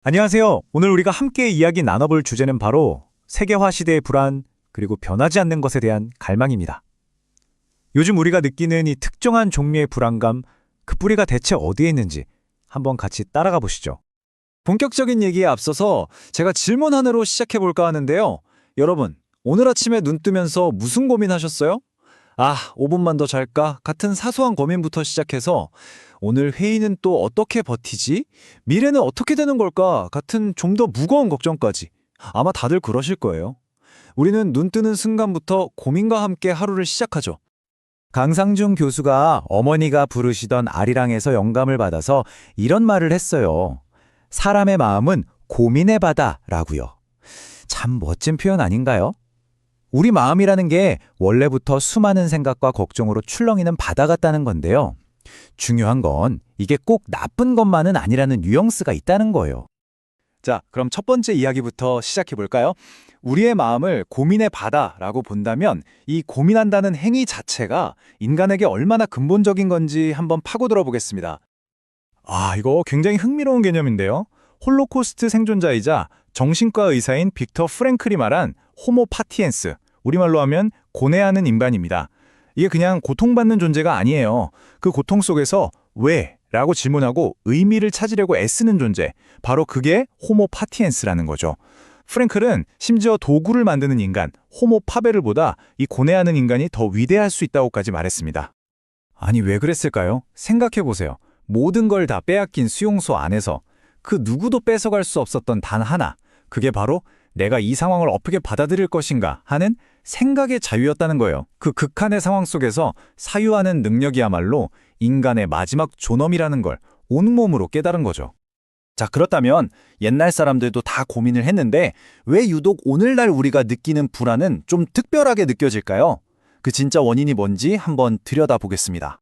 안녕하세요. 오늘 우리가 함께 이야기 나눠볼 주제는 바로 세계화 시대의 불안, 그리고 변하지 않는 것에 대한 갈망입니다. 요즘 우리가 느끼는 이 특정한 종류의 불안감, 그 뿌리가 대체 어디에 있는지 한번 같이 따라가 보시죠. 본격적인 얘기에 앞서서 제가 질문 하나로 시작해볼까 하는데요. 여러분, 오늘 아침에 눈 뜨면서 무슨 고민하셨어요? 5분만 더 잘까? 같은 사소한 고민부터 시작해서 오늘 회의는 또 어떻게 버티지? 미래는 어떻게 되는 걸까? 같은 좀 더 무거운 걱정까지. 아마 다들 그러실 거예요. 우리는 눈 뜨는 순간부터 고민과 함께 하루를 시작하죠. 강상중 교수가 어머니가 부르시던 아리랑에서 영감을 받아서 이런 말을 했어요. 사람의 마음은 고민의 바다라고요. 참 멋진 표현 아닌가요? 우리 마음이라는 게 원래부터 수많은 생각과 걱정으로 출렁이는 바다 같다는 건데요. 중요한 건 이게 꼭 나쁜 것만은 아니라는 뉘앙스가 있다는 거예요. 자, 그럼 첫 번째 이야기부터 시작해볼까요? 우리의 마음을 고민의 바다라고 본다면 이 고민한다는 행위 자체가 인간에게 얼마나 근본적인 건지 한번 파고들어 보겠습니다. 이거 굉장히 흥미로운 개념인데요. 홀로코스트 생존자이자 정신과 의사인 빅터 프랭클이 말한 호모 파티엔스, 우리말로 하면 고뇌하는 인간입니다. 이게 그냥 고통받는 존재가 아니에요. 그 고통 속에서 왜? 라고 질문하고 의미를 찾으려고 애쓰는 존재, 바로 그게 호모 파티엔스라는 거죠. 프랭클은 심지어 도구를 만드는 인간, 호모 파베르보다 이 고뇌하는 인간이 더 위대할 수 있다고까지 말했습니다. 아니, 왜 그랬을까요? 생각해보세요. 모든 걸 다 빼앗긴 수용소 안에서 그 누구도 뺏어갈 수 없었던 단 하나, 그게 바로 내가 이 상황을 어떻게 받아들일 것인가 하는 생각의 자유였다는 거예요. 그 극한의 상황 속에서 사유하는 능력이야말로 인간의 마지막 존엄이라는 걸 온몸으로 깨달은 거죠. 자, 그렇다면 옛날 사람들도 다 고민을 했는데 왜 유독 오늘날 우리가 느끼는 불안은 좀 특별하게 느껴질까요? 그 진짜 원인이 뭔지 한번 들여다보겠습니다.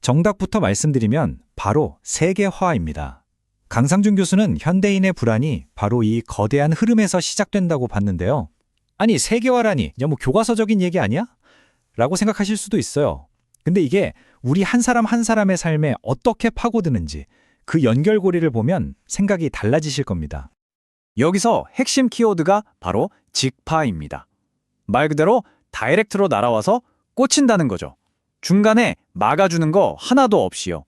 정답부터 말씀드리면 바로 세계화입니다. 강상중 교수는 현대인의 불안이 바로 이 거대한 흐름에서 시작된다고 봤는데요. 아니, 세계화라니, 뭐 교과서적인 얘기 아니야? 라고 생각하실 수도 있어요. 근데 이게 우리 한 사람 한 사람의 삶에 어떻게 파고드는지 그 연결고리를 보면 생각이 달라지실 겁니다. 여기서 핵심 키워드가 바로 직파입니다. 말 그대로 다이렉트로 날아와서 꽂힌다는 거죠. 중간에 막아주는 거 하나도 없이요.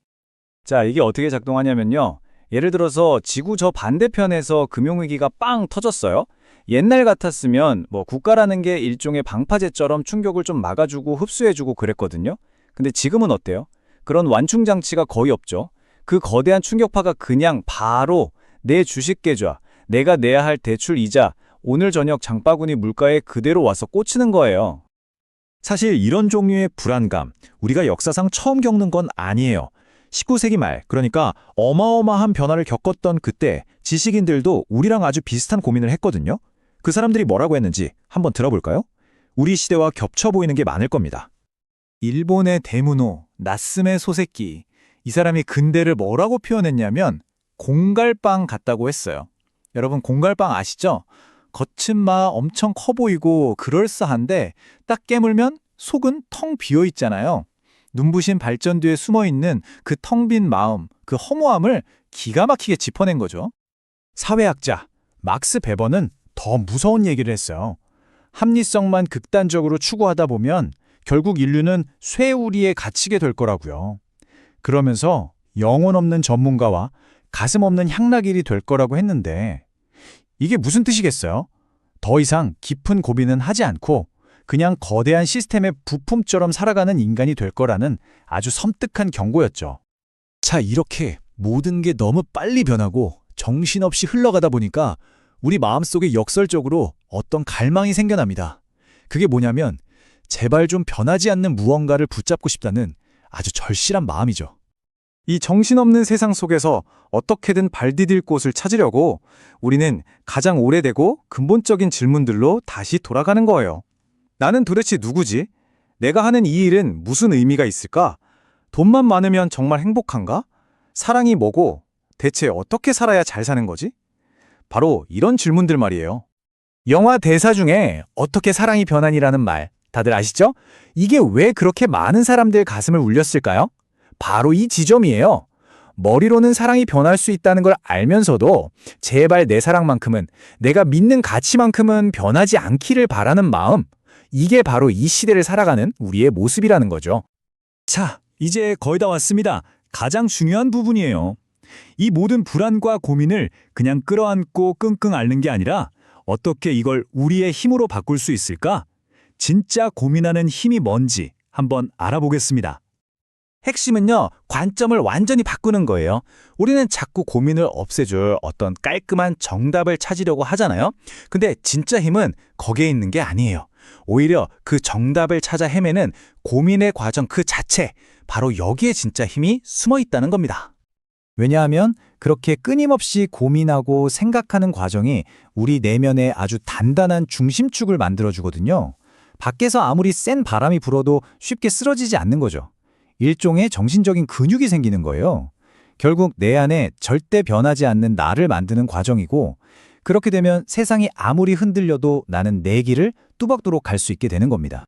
자, 이게 어떻게 작동하냐면요. 예를 들어서 지구 저 반대편에서 금융위기가 빵 터졌어요. 옛날 같았으면 국가라는 게 일종의 방파제처럼 충격을 좀 막아주고 흡수해주고 그랬거든요. 근데 지금은 어때요? 그런 완충장치가 거의 없죠. 그 거대한 충격파가 그냥 바로 내 주식 계좌, 내가 내야 할 대출 이자, 오늘 저녁 장바구니 물가에 그대로 와서 꽂히는 거예요. 사실 이런 종류의 불안감, 우리가 역사상 처음 겪는 건 아니에요. 19세기 말, 그러니까 어마어마한 변화를 겪었던 그때 지식인들도 우리랑 아주 비슷한 고민을 했거든요. 그 사람들이 뭐라고 했는지 한번 들어볼까요? 우리 시대와 겹쳐 보이는 게 많을 겁니다. 일본의 데무노, 나스메 소세키, 이 사람이 근대를 뭐라고 표현했냐면 공갈빵 같다고 했어요. 여러분, 공갈빵 아시죠? 겉은 막 엄청 커 보이고 그럴싸한데 딱 깨물면 속은 텅 비어 있잖아요. 눈부신 발전 뒤에 숨어있는 그 텅 빈 마음, 그 허무함을 기가 막히게 짚어낸 거죠. 사회학자 막스 베버는 더 무서운 얘기를 했어요. 합리성만 극단적으로 추구하다 보면 결국 인류는 쇠우리에 갇히게 될 거라고요. 그러면서 영혼 없는 전문가와 가슴 없는 향락일이 될 거라고 했는데 이게 무슨 뜻이겠어요? 더 이상 깊은 고민은 하지 않고 그냥 거대한 시스템의 부품처럼 살아가는 인간이 될 거라는 아주 섬뜩한 경고였죠. 자, 이렇게 모든 게 너무 빨리 변하고 정신없이 흘러가다 보니까 우리 마음속에 역설적으로 어떤 갈망이 생겨납니다. 그게 뭐냐면 제발 좀 변하지 않는 무언가를 붙잡고 싶다는 아주 절실한 마음이죠. 이 정신없는 세상 속에서 어떻게든 발 디딜 곳을 찾으려고 우리는 가장 오래되고 근본적인 질문들로 다시 돌아가는 거예요. 나는 도대체 누구지? 내가 하는 이 일은 무슨 의미가 있을까? 돈만 많으면 정말 행복한가? 사랑이 뭐고 대체 어떻게 살아야 잘 사는 거지? 바로 이런 질문들 말이에요. 영화 대사 중에 어떻게 사랑이 변하니라는 말 다들 아시죠? 이게 왜 그렇게 많은 사람들 가슴을 울렸을까요? 바로 이 지점이에요. 머리로는 사랑이 변할 수 있다는 걸 알면서도 제발 내 사랑만큼은, 내가 믿는 가치만큼은 변하지 않기를 바라는 마음, 이게 바로 이 시대를 살아가는 우리의 모습이라는 거죠. 자, 이제 거의 다 왔습니다. 가장 중요한 부분이에요. 이 모든 불안과 고민을 그냥 끌어안고 끙끙 앓는 게 아니라 어떻게 이걸 우리의 힘으로 바꿀 수 있을까? 진짜 고민하는 힘이 뭔지 한번 알아보겠습니다. 핵심은요, 관점을 완전히 바꾸는 거예요. 우리는 자꾸 고민을 없애줄 어떤 깔끔한 정답을 찾으려고 하잖아요. 근데 진짜 힘은 거기에 있는 게 아니에요. 오히려 그 정답을 찾아 헤매는 고민의 과정 그 자체, 바로 여기에 진짜 힘이 숨어 있다는 겁니다. 왜냐하면 그렇게 끊임없이 고민하고 생각하는 과정이 우리 내면에 아주 단단한 중심축을 만들어주거든요. 밖에서 아무리 센 바람이 불어도 쉽게 쓰러지지 않는 거죠. 일종의 정신적인 근육이 생기는 거예요. 결국 내 안에 절대 변하지 않는 나를 만드는 과정이고, 그렇게 되면 세상이 아무리 흔들려도 나는 내 길을 뚜벅뚜벅 갈 수 있게 되는 겁니다.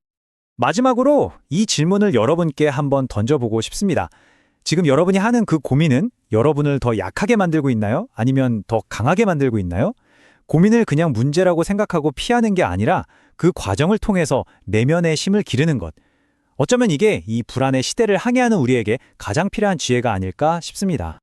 마지막으로 이 질문을 여러분께 한번 던져보고 싶습니다. 지금 여러분이 하는 그 고민은 여러분을 더 약하게 만들고 있나요? 아니면 더 강하게 만들고 있나요? 고민을 그냥 문제라고 생각하고 피하는 게 아니라 그 과정을 통해서 내면의 힘을 기르는 것. 어쩌면 이게 이 불안의 시대를 항해하는 우리에게 가장 필요한 지혜가 아닐까 싶습니다.